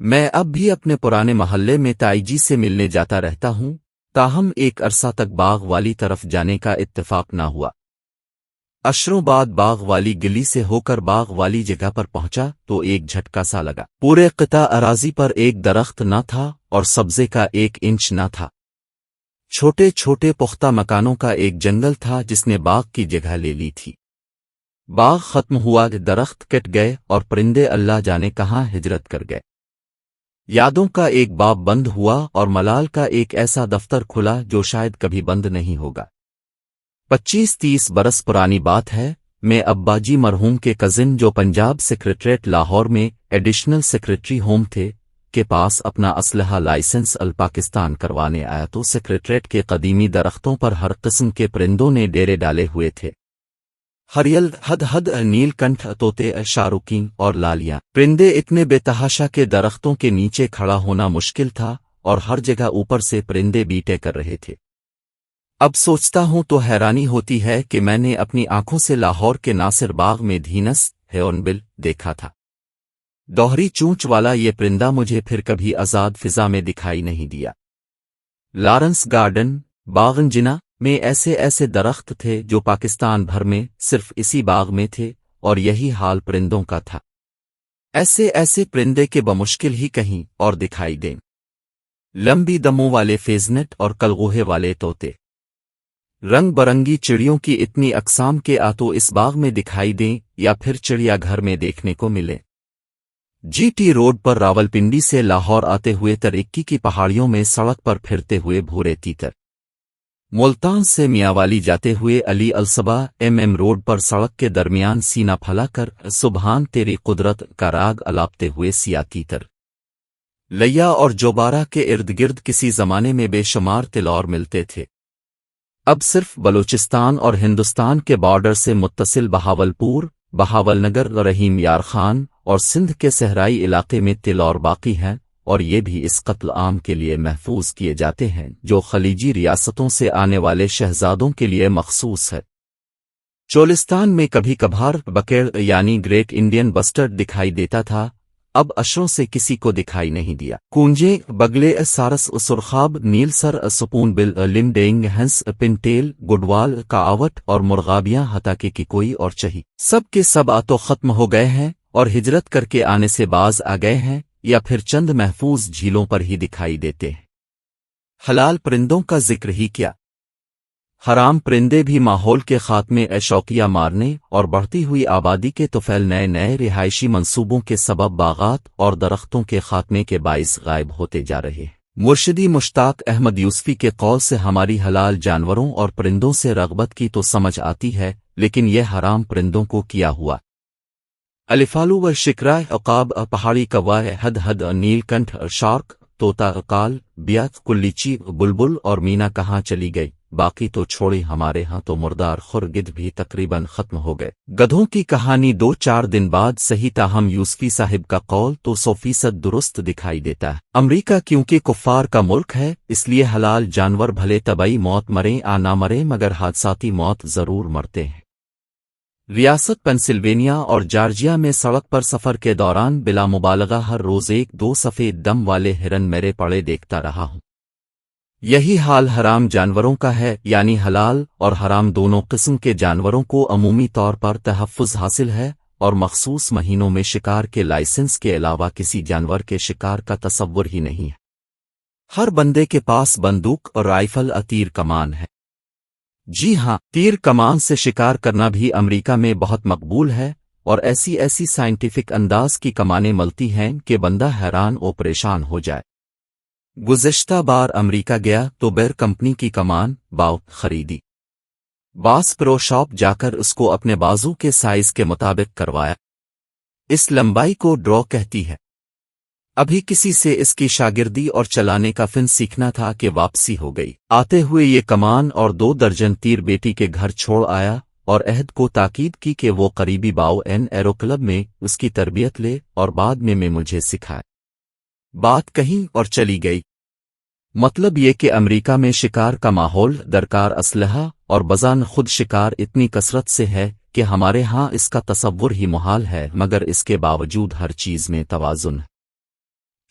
میں اب بھی اپنے پرانے محلے میں تائی جی سے ملنے جاتا رہتا ہوں، تاہم ایک عرصہ تک باغ والی طرف جانے کا اتفاق نہ ہوا۔ اشروں بعد باغ والی گلی سے ہو کر باغ والی جگہ پر پہنچا تو ایک جھٹکا سا لگا۔ پورے قطع اراضی پر ایک درخت نہ تھا اور سبزے کا 1 انچ نہ تھا۔ چھوٹے چھوٹے پختہ مکانوں کا ایک جنگل تھا جس نے باغ کی جگہ لے لی تھی۔ باغ ختم ہوا، درخت کٹ گئے اور پرندے اللہ جانے کہاں ہجرت کر گئے۔ یادوں کا ایک باب بند ہوا اور ملال کا ایک ایسا دفتر کھلا جو شاید کبھی بند نہیں ہوگا۔ 25-30 برس پرانی بات ہے، میں ابا جی مرحوم کے کزن جو پنجاب سیکریٹریٹ لاہور میں ایڈیشنل سیکریٹری ہوم تھے کے پاس اپنا اسلحہ لائسنس پاکستان کروانے آیا تو سیکریٹریٹ کے قدیمی درختوں پر ہر قسم کے پرندوں نے ڈیرے ڈالے ہوئے تھے۔ ہریل، ہد نیل کنٹھ، طوطے، شاروکین اور لالیاں پرندے اتنے بے تحاشا کے درختوں کے نیچے کھڑا ہونا مشکل تھا اور ہر جگہ اوپر سے پرندے بیٹے کر رہے تھے۔ اب سوچتا ہوں تو حیرانی ہوتی ہے کہ میں نے اپنی آنکھوں سے لاہور کے ناصر باغ میں دھینس ہیونبل دیکھا تھا۔ دوہری چونچ والا یہ پرندہ مجھے پھر کبھی آزاد فضا میں دکھائی نہیں دیا۔ لارنس گارڈن، باغ جنا میں ایسے درخت تھے جو پاکستان بھر میں صرف اسی باغ میں تھے اور یہی حال پرندوں کا تھا۔ ایسے پرندے کے بمشکل ہی کہیں اور دکھائی دیں۔ لمبی دموں والے فیزنٹ اور کلغوہے والے طوطے، رنگ برنگی چڑیوں کی اتنی اقسام کے آتو اس باغ میں دکھائی دیں یا پھر چڑیا گھر میں دیکھنے کو ملے۔ جی ٹی روڈ پر راولپنڈی سے لاہور آتے ہوئے تر-21 کی پہاڑیوں میں سڑک پر پھرتے ہوئے بھورے تیتر، ملتان سے میاوالی جاتے ہوئے علی الصبا ایم روڈ پر سڑک کے درمیان سینہ پھلا کر سبحان تیری قدرت کا راگ الاپتے ہوئے سیاہ تیتر، لیا اور جوبارہ کے ارد گرد کسی زمانے میں بے شمار تلور ملتے تھے۔ اب صرف بلوچستان اور ہندوستان کے بارڈر سے متصل بہاولپور، بہاول نگر، رحیم یار خان اور سندھ کے صحرائی علاقے میں تلور باقی ہیں، اور یہ بھی اس قتل عام کے لیے محفوظ کیے جاتے ہیں جو خلیجی ریاستوں سے آنے والے شہزادوں کے لیے مخصوص ہے۔ چولستان میں کبھی کبھار بکیڑ یعنی گریٹ انڈین بسٹرڈ دکھائی دیتا تھا، اب اشروں سے کسی کو دکھائی نہیں دیا۔ کونجے، بگلے، سارس، سرخاب، نیل سر، سپون بل، لنڈینگ ہنس، پنٹیل، گڈوال، کاوٹ اور مرغابیاں حتیٰ کہ کوئی اور چہی سب کے سب آتو ختم ہو گئے ہیں اور ہجرت کر کے آنے سے باز آ گئے ہیں یا پھر چند محفوظ جھیلوں پر ہی دکھائی دیتے ہیں۔ حلال پرندوں کا ذکر ہی کیا، حرام پرندے بھی ماحول کے خاتمے، شوقیہ مارنے اور بڑھتی ہوئی آبادی کے طفیل نئے رہائشی منصوبوں کے سبب باغات اور درختوں کے خاتمے کے باعث غائب ہوتے جا رہے ہیں۔ مرشدی مشتاق احمد یوسفی کے قول سے ہماری حلال جانوروں اور پرندوں سے رغبت کی تو سمجھ آتی ہے، لیکن یہ حرام پرندوں کو کیا ہوا؟ الفالو و شکرائے، عقاب، پہاڑی کوا، ہد نیل کنٹھ، شارک، طوطا، کال، بیات، کلیچی، بلبل اور مینا کہاں چلی گئی؟ باقی تو چھوڑی، ہمارے ہاں تو مردار خرگد بھی تقریباً ختم ہو گئے۔ گدھوں کی کہانی 2-4 دن بعد صحیح، تاہم یوسفی صاحب کا قول تو 100% درست دکھائی دیتا ہے۔ امریکہ کیونکہ کفار کا ملک ہے، اس لیے حلال جانور بھلے طبعی موت مریں آ نہ مریں مگر حادثاتی موت ضرور مرتے ہیں۔ ریاست پنسلوینیا اور جارجیا میں سڑک پر سفر کے دوران بلا مبالغہ ہر روز 1-2 سفید دم والے ہرن میرے پڑے دیکھتا رہا ہوں۔ یہی حال حرام جانوروں کا ہے، یعنی حلال اور حرام دونوں قسم کے جانوروں کو عمومی طور پر تحفظ حاصل ہے اور مخصوص مہینوں میں شکار کے لائسنس کے علاوہ کسی جانور کے شکار کا تصور ہی نہیں ہے۔ ہر بندے کے پاس بندوق اور رائفل، تیر کمان ہے۔ جی ہاں، تیر کمان سے شکار کرنا بھی امریکہ میں بہت مقبول ہے اور ایسی سائنٹیفک انداز کی کمانیں ملتی ہیں کہ بندہ حیران و پریشان ہو جائے۔ گزشتہ بار امریکہ گیا تو بیر کمپنی کی کمان باؤ خریدی، باس پرو شاپ جا کر اس کو اپنے بازو کے سائز کے مطابق کروایا۔ اس لمبائی کو ڈرا کہتی ہے۔ ابھی کسی سے اس کی شاگردی اور چلانے کا فن سیکھنا تھا کہ واپسی ہو گئی۔ آتے ہوئے یہ کمان اور 2 درجن تیر بیٹی کے گھر چھوڑ آیا اور عہد کو تاکید کی کہ وہ قریبی باؤ ایرو کلب میں اس کی تربیت لے اور بعد میں مجھے سکھائے۔ بات کہیں اور چلی گئی۔ مطلب یہ کہ امریکہ میں شکار کا ماحول، درکار اسلحہ اور بذان خود شکار اتنی کثرت سے ہے کہ ہمارے ہاں اس کا تصور ہی محال ہے، مگر اس کے باوجود ہر چیز میں توازن ہے۔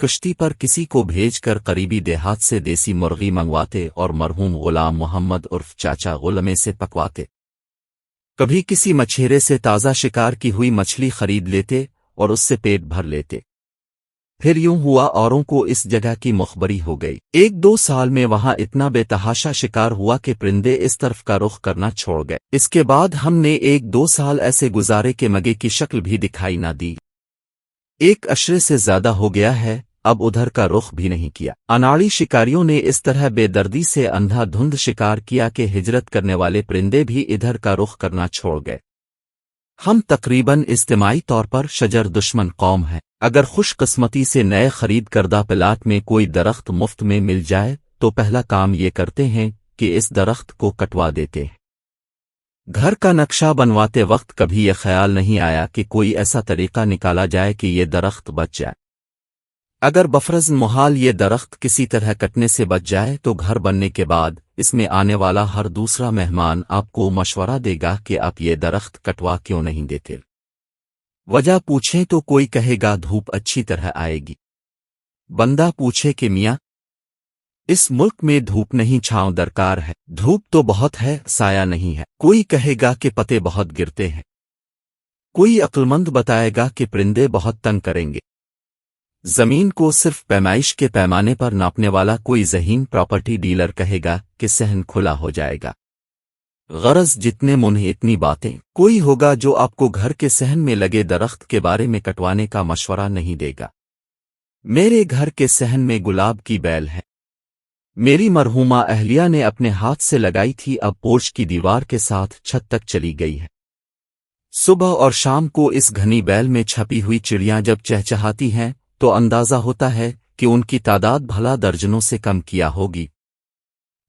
کشتی پر کسی کو بھیج کر قریبی دیہات سے دیسی مرغی منگواتے اور مرحوم غلام محمد عرف چاچا غلمے سے پکواتے۔ کبھی کسی مچھیرے سے تازہ شکار کی ہوئی مچھلی خرید لیتے اور اس سے پیٹ بھر لیتے۔ پھر یوں ہوا اوروں کو اس جگہ کی مخبری ہو گئی۔ 1-2 سال میں وہاں اتنا بے تحاشا شکار ہوا کہ پرندے اس طرف کا رخ کرنا چھوڑ گئے۔ اس کے بعد ہم نے 1-2 سال ایسے گزارے کہ مگے کی شکل بھی دکھائی نہ دی۔ 1 عشرے سے زیادہ ہو گیا ہے، اب ادھر کا رخ بھی نہیں کیا۔ اناڑی شکاریوں نے اس طرح بے دردی سے اندھا دھند شکار کیا کہ ہجرت کرنے والے پرندے بھی ادھر کا رخ کرنا چھوڑ گئے۔ ہم تقریباً اجتماعی طور پر شجر دشمن قوم ہیں۔ اگر خوش قسمتی سے نئے خرید کردہ پلاٹ میں کوئی درخت مفت میں مل جائے تو پہلا کام یہ کرتے ہیں کہ اس درخت کو کٹوا دیتے ہیں۔ گھر کا نقشہ بنواتے وقت کبھی یہ خیال نہیں آیا کہ کوئی ایسا طریقہ نکالا جائے کہ یہ درخت بچ جائے۔ اگر بفرض محال یہ درخت کسی طرح کٹنے سے بچ جائے تو گھر بننے کے بعد اس میں آنے والا ہر دوسرا مہمان آپ کو مشورہ دے گا کہ آپ یہ درخت کٹوا کیوں نہیں دیتے۔ وجہ پوچھیں تو کوئی کہے گا دھوپ اچھی طرح آئے گی۔ بندہ پوچھے کہ میاں اس ملک میں دھوپ نہیں چھاؤں درکار ہے، دھوپ تو بہت ہے سایہ نہیں ہے۔ کوئی کہے گا کہ پتے بہت گرتے ہیں۔ کوئی عقلمند بتائے گا کہ پرندے بہت تنگ کریں گے۔ زمین کو صرف پیمائش کے پیمانے پر ناپنے والا کوئی ذہین پراپرٹی ڈیلر کہے گا کہ صحن کھلا ہو جائے گا۔ غرض جتنے منہ اتنی باتیں۔ کوئی ہوگا جو آپ کو گھر کے صحن میں لگے درخت کے بارے میں کٹوانے کا مشورہ نہیں دے گا۔ میرے گھر کے صحن میں گلاب کی بیل ہے، میری مرحومہ اہلیہ نے اپنے ہاتھ سے لگائی تھی، اب پورچ کی دیوار کے ساتھ چھت تک چلی گئی ہے۔ صبح اور شام کو اس گھنی بیل میں چھپی ہوئی چڑیاں جب چہچہاتی ہیں تو اندازہ ہوتا ہے کہ ان کی تعداد بھلا درجنوں سے کم کیا ہوگی۔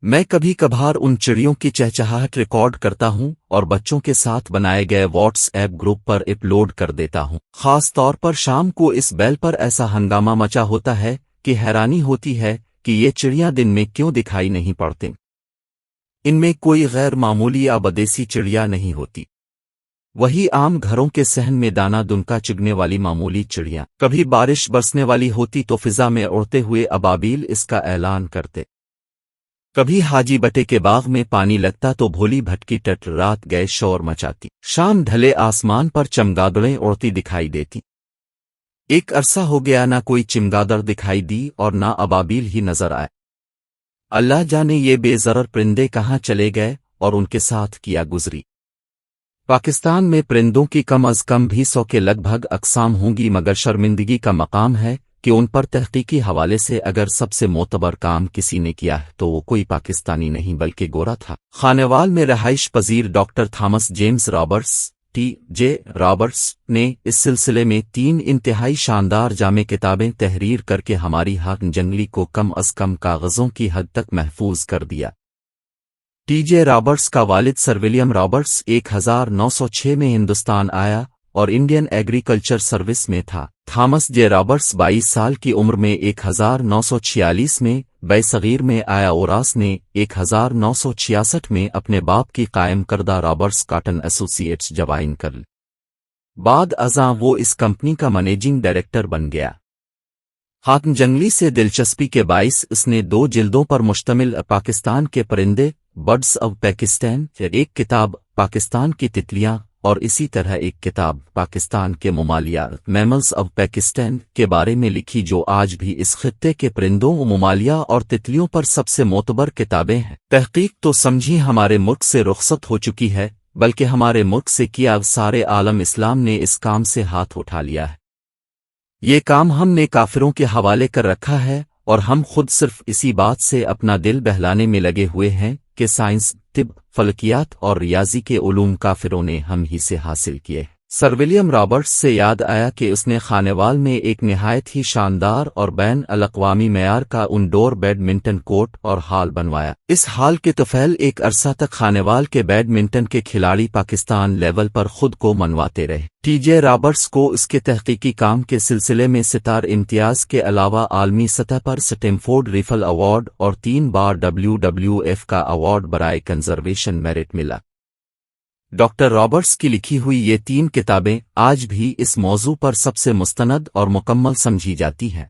میں کبھی کبھار ان چڑیوں کی چہچہاہٹ ریکارڈ کرتا ہوں اور بچوں کے ساتھ بنائے گئے واٹس ایپ گروپ پر اپلوڈ کر دیتا ہوں۔ خاص طور پر شام کو اس بیل پر ایسا ہنگامہ مچا ہوتا ہے کہ حیرانی ہوتی ہے کہ یہ چڑیاں دن میں کیوں دکھائی نہیں پڑتیں۔ ان میں کوئی غیر معمولی یا بدیسی چڑیا نہیں ہوتی، وہی عام گھروں کے صحن میں دانہ دنکا چگنے والی معمولی چڑیاں۔ کبھی بارش برسنے والی ہوتی تو فضا میں اڑتے ہوئے ابابیل اس کا اعلان کرتے۔ کبھی حاجی بٹے کے باغ میں پانی لگتا تو بھولی بھٹکی ٹٹ رات گئے شور مچاتی۔ شام ڈھلے آسمان پر چمگادڑیں اڑتی دکھائی دیتی۔ ایک عرصہ ہو گیا نہ کوئی چمگادڑ دکھائی دی اور نہ ابابیل ہی نظر آئے۔ اللہ جانے یہ بے ضرر پرندے کہاں چلے گئے اور ان کے ساتھ کیا گزری۔ پاکستان میں پرندوں کی کم از کم بھی 100 کے لگ بھگ اقسام ہوں گی، مگر شرمندگی کا مقام ہے کہ ان پر تحقیقی حوالے سے اگر سب سے معتبر کام کسی نے کیا ہے تو وہ کوئی پاکستانی نہیں بلکہ گورا تھا۔ خانیوال میں رہائش پذیر doctor Thomas James Roberts T.J. Roberts نے اس سلسلے میں 3 انتہائی شاندار جامع کتابیں تحریر کر کے ہماری ہاکن جنگلی کو کم از کم کاغذوں کی حد تک محفوظ کر دیا۔ T.J. رابرٹس کا والد سر ولیم رابرٹس 1906 میں ہندوستان آیا اور انڈین ایگریکلچر سروس میں تھا۔ تھامس جے رابرٹس 22 سال کی عمر میں 1946 میں بے صغیر میں آیا اور اس نے 1966 میں اپنے باپ کی قائم کردہ رابرٹس کاٹن ایسوسی ایٹس جوائن کر لی۔ بعد ازاں وہ اس کمپنی کا منیجنگ ڈائریکٹر بن گیا۔ ہاکن جنگلی سے دلچسپی کے باعث اس نے 2 جلدوں پر مشتمل پاکستان کے پرندے برڈز آف پاکستان، ایک کتاب پاکستان کی تتلیاں اور اسی طرح ایک کتاب پاکستان کے ممالیات میملز آف پاکستان کے بارے میں لکھی، جو آج بھی اس خطے کے پرندوں و ممالیہ اور تتلیوں پر سب سے معتبر کتابیں ہیں۔ تحقیق تو سمجھی ہمارے ملک سے رخصت ہو چکی ہے، بلکہ ہمارے ملک سے کیا سارے عالم اسلام نے اس کام سے ہاتھ اٹھا لیا ہے۔ یہ کام ہم نے کافروں کے حوالے کر رکھا ہے اور ہم خود صرف اسی بات سے اپنا دل بہلانے میں لگے ہوئے ہیں کہ سائنس، طب، فلکیات اور ریاضی کے علوم کافروں نے ہم ہی سے حاصل کیے۔ سر ولیم رابرٹس سے یاد آیا کہ اس نے خانیوال میں ایک نہایت ہی شاندار اور بین الاقوامی معیار کا انڈور بیڈمنٹن کورٹ اور ہال بنوایا۔ اس ہال کے طفیل ایک عرصہ تک خانیوال کے بیڈمنٹن کے کھلاڑی پاکستان لیول پر خود کو منواتے رہے۔ T.J. رابرٹس کو اس کے تحقیقی کام کے سلسلے میں ستار امتیاز کے علاوہ عالمی سطح پر سٹیمفورڈ ریفل ایوارڈ اور 3 بار WWF کا ایوارڈ برائے کنزرویشن میرٹ ملا۔ ڈاکٹر رابرٹس کی لکھی ہوئی یہ 3 کتابیں آج بھی اس موضوع پر سب سے مستند اور مکمل سمجھی جاتی ہیں۔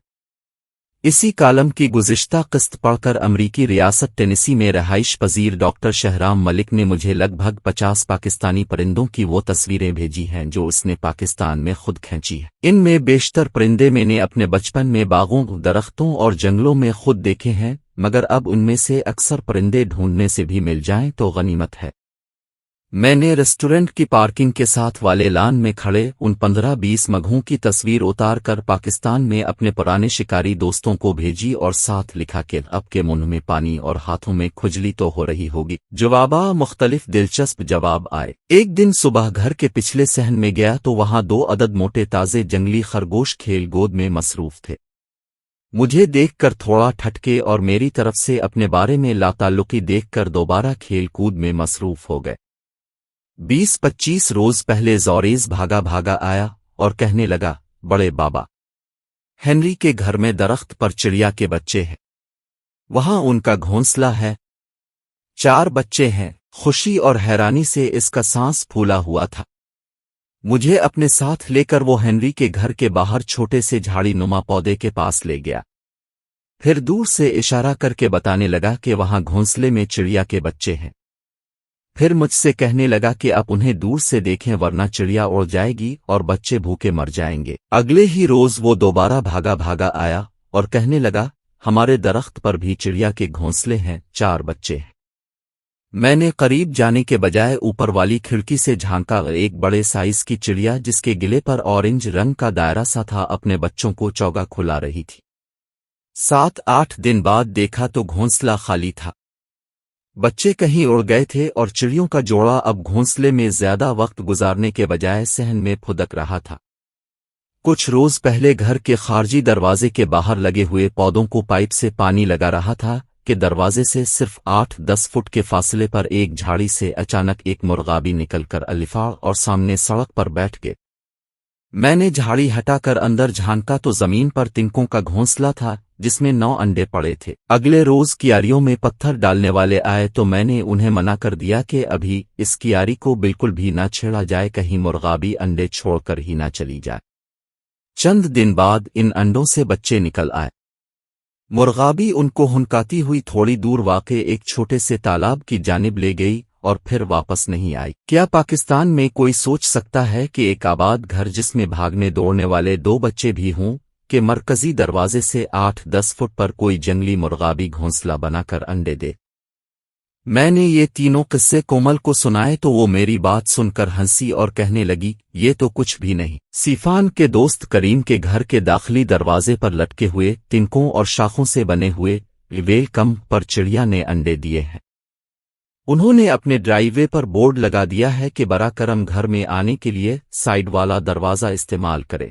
اسی کالم کی گزشتہ قسط پڑھ کر امریکی ریاست ٹینیسی میں رہائش پذیر ڈاکٹر شہرام ملک نے مجھے لگ بھگ 50 پاکستانی پرندوں کی وہ تصویریں بھیجی ہیں جو اس نے پاکستان میں خود کھینچی ہیں۔ ان میں بیشتر پرندے میں نے اپنے بچپن میں باغوں، درختوں اور جنگلوں میں خود دیکھے ہیں، مگر اب ان میں سے اکثر پرندے ڈھونڈنے سے بھی مل جائیں تو غنیمت ہے۔ میں نے ریسٹورنٹ کی پارکنگ کے ساتھ والے لان میں کھڑے ان 15-20 مگھوں کی تصویر اتار کر پاکستان میں اپنے پرانے شکاری دوستوں کو بھیجی اور ساتھ لکھا کہ اب کے منہ میں پانی اور ہاتھوں میں کھجلی تو ہو رہی ہوگی۔ جوابا مختلف دلچسپ جواب آئے۔ ایک دن صبح گھر کے پچھلے صحن میں گیا تو وہاں 2 عدد موٹے تازے جنگلی خرگوش کھیل کود میں مصروف تھے۔ مجھے دیکھ کر تھوڑا ٹھٹکے اور میری طرف سے اپنے بارے میں لاتعلقی دیکھ کر دوبارہ کھیل کود میں مصروف ہو گئے۔ 20-25 روز پہلے زوریز بھاگا بھاگا آیا اور کہنے لگا، بڑے بابا، ہنری کے گھر میں درخت پر چڑیا کے بچے ہیں، وہاں ان کا گھونسلہ ہے، 4 بچے ہیں۔ خوشی اور حیرانی سے اس کا سانس پھولا ہوا تھا۔ مجھے اپنے ساتھ لے کر وہ ہنری کے گھر کے باہر چھوٹے سے جھاڑی نما پودے کے پاس لے گیا، پھر دور سے اشارہ کر کے بتانے لگا کہ وہاں گھونسلے میں چڑیا کے بچے ہیں۔ پھر مجھ سے کہنے لگا کہ آپ انہیں دور سے دیکھیں ورنہ چڑیا اڑ جائے گی اور بچے بھوکے مر جائیں گے۔ اگلے ہی روز وہ دوبارہ بھاگا بھاگا آیا اور کہنے لگا، ہمارے درخت پر بھی چڑیا کے گھونسلے ہیں، 4 بچے ہیں۔ میں نے قریب جانے کے بجائے اوپر والی کھڑکی سے جھانکا، ایک بڑے سائز کی چڑیا جس کے گلے پر اورنج رنگ کا دائرہ سا تھا اپنے بچوں کو چوگا کھلا رہی تھی۔ 7-8 دن بعد دیکھا تو گھونسلہ خالی تھا، بچے کہیں اڑ گئے تھے اور چڑیوں کا جوڑا اب گھونسلے میں زیادہ وقت گزارنے کے بجائے صحن میں پھدک رہا تھا۔ کچھ روز پہلے گھر کے خارجی دروازے کے باہر لگے ہوئے پودوں کو پائپ سے پانی لگا رہا تھا کہ دروازے سے صرف 8-10 فٹ کے فاصلے پر ایک جھاڑی سے اچانک ایک مرغابی نکل کر الفاع اور سامنے سڑک پر بیٹھ گئے۔ میں نے جھاڑی ہٹا کر اندر جھانکا تو زمین پر تنکوں کا گھونسلہ تھا جس میں 9 انڈے پڑے تھے۔ اگلے روز کیاریوں میں پتھر ڈالنے والے آئے تو میں نے انہیں منع کر دیا کہ ابھی اس کیاری کو بالکل بھی نہ چھیڑا جائے، کہیں مرغابی انڈے چھوڑ کر ہی نہ چلی جائے۔ چند دن بعد ان انڈوں سے بچے نکل آئے۔ مرغابی ان کو ہنکاتی ہوئی تھوڑی دور واقع ایک چھوٹے سے تالاب کی جانب لے گئی اور پھر واپس نہیں آئی۔ کیا پاکستان میں کوئی سوچ سکتا ہے کہ ایک آباد گھر جس میں بھاگنے دوڑنے والے 2 بچے بھی ہوں کہ مرکزی دروازے سے 8-10 فٹ پر کوئی جنگلی مرغابی گھونسلہ بنا کر انڈے دے؟ میں نے یہ تینوں قصے کومل کو سنائے تو وہ میری بات سن کر ہنسی اور کہنے لگی، یہ تو کچھ بھی نہیں، سیفان کے دوست کریم کے گھر کے داخلی دروازے پر لٹکے ہوئے تنکوں اور شاخوں سے بنے ہوئے ویلکم پر چڑیا نے انڈے دیے ہیں۔ انہوں نے اپنے ڈرائیو وے پر بورڈ لگا دیا ہے کہ برا کرم گھر میں آنے کے لیے سائڈ والا دروازہ استعمال کرے۔